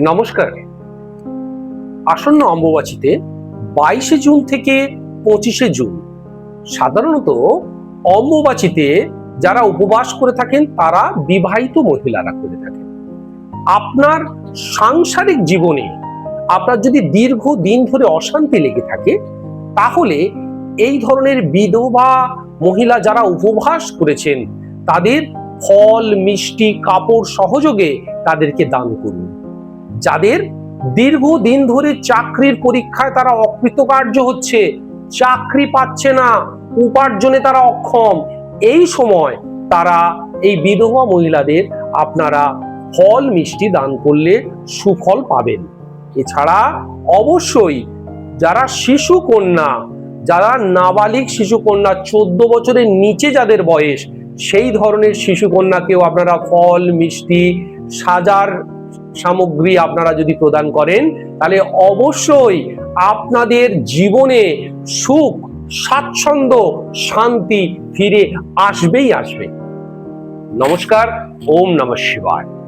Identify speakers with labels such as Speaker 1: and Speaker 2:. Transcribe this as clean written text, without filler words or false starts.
Speaker 1: নমস্কার। আসন্ন অম্বুবাচীতে 22শে জুন থেকে 25শে জুন সাধারণত অম্বুবাচীতে যারা উপবাস করে থাকেন তারা বিবাহিত মহিলারা করে থাকেন। আপনার সাংসারিক জীবনে আপনার যদি দীর্ঘদিন ধরে অশান্তি লেগে থাকে, তাহলে এই ধরনের বিধবা মহিলা যারা উপবাস করেছেন তাদের ফল, মিষ্টি, কাপড় সহযোগে তাদেরকে দান করুন। যাদের দীর্ঘদিন ধরে চাকরির পরীক্ষায় তারা অকৃতকার্য হচ্ছে, চাকরি পাচ্ছে না, উপার্জনে তারা অক্ষম, এই সময় তারা এই বিধবা মহিলাদের আপনারা ফল মিষ্টি দান করলে সুফল পাবেন। এছাড়া অবশ্যই যারা শিশু কন্যা, যারা নাবালিক শিশু কন্যা, 14 বছরের নিচে যাদের বয়স, সেই ধরনের শিশু কন্যাকেও আপনারা ফল, মিষ্টি, সাজার সামগ্রী আপনারা যদি প্রদান করেন, তাহলে অবশ্যই আপনাদের জীবনে সুখ, স্বাচ্ছন্দ্য, শান্তি ফিরে আসবেই আসবে। নমস্কার। ওম নমঃ শিবায়।